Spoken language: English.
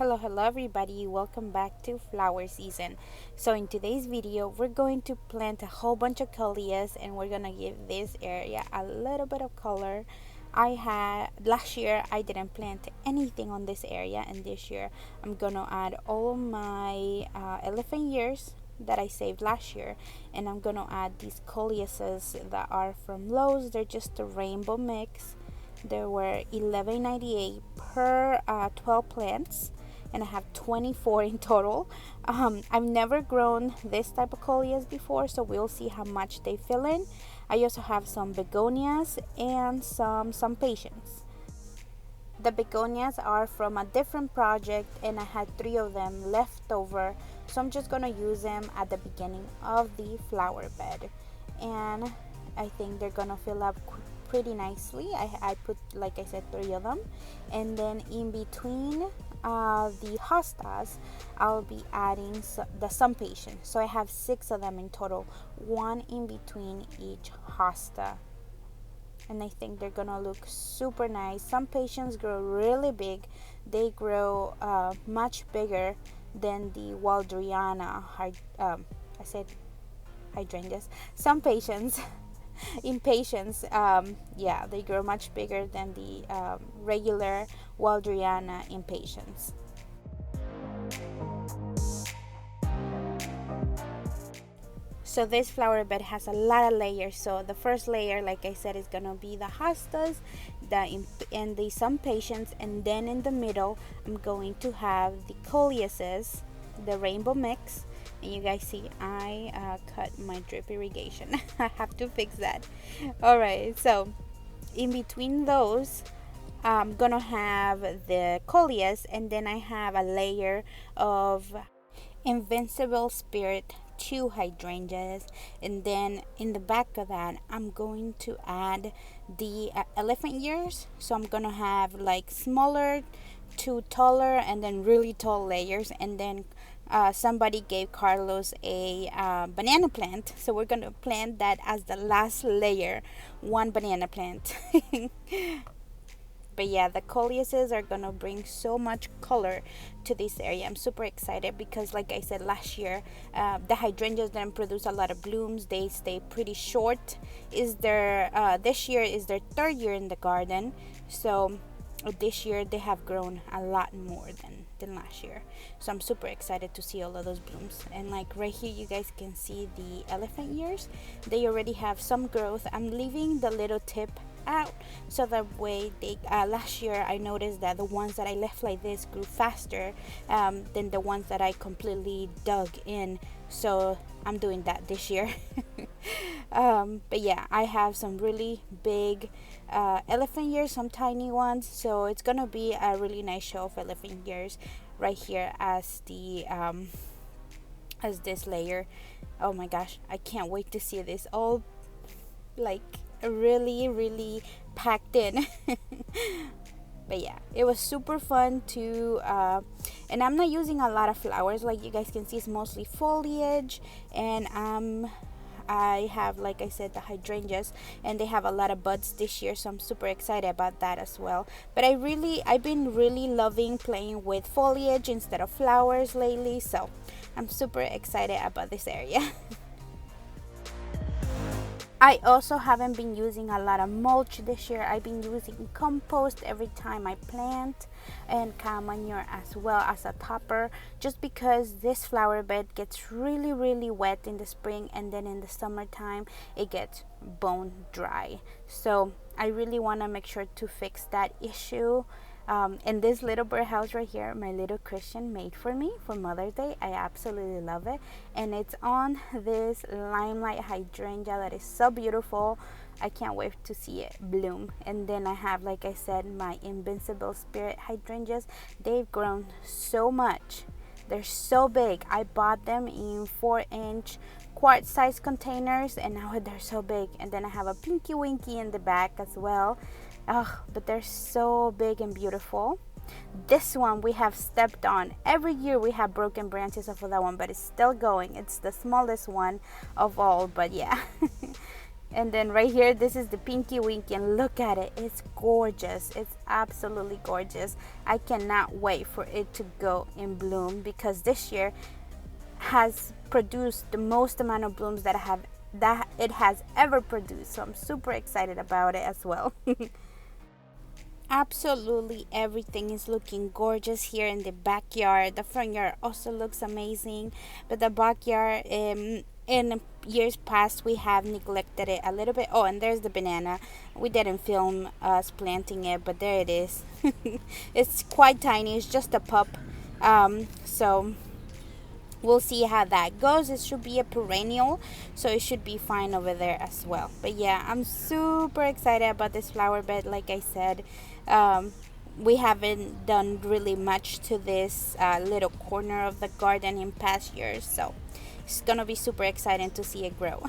Hello everybody, welcome back to flower season. So in today's video we're going to plant a whole bunch of Coleus and we're gonna give this area a little bit of color. Last year I didn't plant anything on this area, and this year I'm gonna add all of my elephant ears that I saved last year, and I'm gonna add these Coleuses that are from Lowe's. They're just a rainbow mix. There were $11.98 per 12 plants, and I have 24 in total. I've never grown this type of Coleus before, so we'll see how much they fill in. I also have some begonias and some patience. The begonias are from a different project, and I had 3 of them left over, so I'm just gonna use them at the beginning of the flower bed, and I think they're gonna fill up pretty nicely. I put, like I said, 3 of them, and then in between the hostas I'll be adding the sunpatient. So I have 6 of them in total, 1 in between each hosta, and I think they're gonna look super nice. Some patients grow really big. They grow much bigger than the Waldriana I said hydrangeas. Some patients impatience, yeah, they grow much bigger than the regular Waldriana impatiens. So this flower bed has a lot of layers. So the first layer, like I said, is gonna be the hostas, and the sunpatients, and then in the middle I'm going to have the Coleuses, the rainbow mix. And you guys see I cut my drip irrigation. I have to fix that. Alright, so in between those I'm gonna have the Coleus, and then I have a layer of Invincible Spirit 2 hydrangeas, and then in the back of that I'm going to add the elephant ears. So I'm gonna have like smaller to taller and then really tall layers, and then somebody gave Carlos a banana plant, so we're gonna plant that as the last layer, 1 banana plant. But yeah, the Coleuses are gonna bring so much color to this area. I'm super excited because, like I said, last year the hydrangeas didn't produce a lot of blooms. They stay pretty short. This year is their 3rd year in the garden, so this year they have grown a lot more than last year. So I'm super excited to see all of those blooms. And like right here you guys can see the elephant ears. They already have some growth. I'm leaving the little tip out so that way they last year I noticed that the ones that I left like this grew faster than the ones that I completely dug in, so I'm doing that this year. But yeah, I have some really big elephant ears, some tiny ones, so it's gonna be a really nice show of elephant ears right here as the as this layer. Oh my gosh, I can't wait to see this all like really packed in. But yeah, it was super fun to and I'm not using a lot of flowers. Like you guys can see, it's mostly foliage, and I have, like I said, the hydrangeas, and they have a lot of buds this year, so I'm super excited about that as well. But I've been really loving playing with foliage instead of flowers lately, so I'm super excited about this area. I also haven't been using a lot of mulch this year. I've been using compost every time I plant, and cow manure as well as a topper, just because this flower bed gets really wet in the spring, and then in the summertime it gets bone dry. So I really want to make sure to fix that issue. And this little birdhouse right here, my little Christian made for me for Mother's Day. I absolutely love it, and it's on this limelight hydrangea that is so beautiful. I can't wait to see it bloom. And then I have, like I said, my Invincible Spirit hydrangeas. They've grown so much. They're so big. I bought them in 4-inch quart size containers, and now they're so big. And then I have a Pinky Winky in the back as well. Oh, but they're so big and beautiful. This one we have stepped on. Every year we have broken branches off of that one, but it's still going. It's the smallest one of all, but yeah. And then right here, this is the Pinky Winky, and look at it. It's gorgeous. It's absolutely gorgeous. I cannot wait for it to go in bloom, because this year has produced the most amount of blooms that it has ever produced. So I'm super excited about it as well. Absolutely everything is looking gorgeous here in the backyard. The front yard also looks amazing, but the backyard, in years past, we have neglected it a little bit. Oh, and there's the banana. We didn't film us planting it, but there it is. It's quite tiny. It's just a pup. So we'll see how that goes. It should be a perennial, so it should be fine over there as well. But yeah, I'm super excited about this flower bed. Like I said, we haven't done really much to this little corner of the garden in past years, so it's gonna be super exciting to see it grow.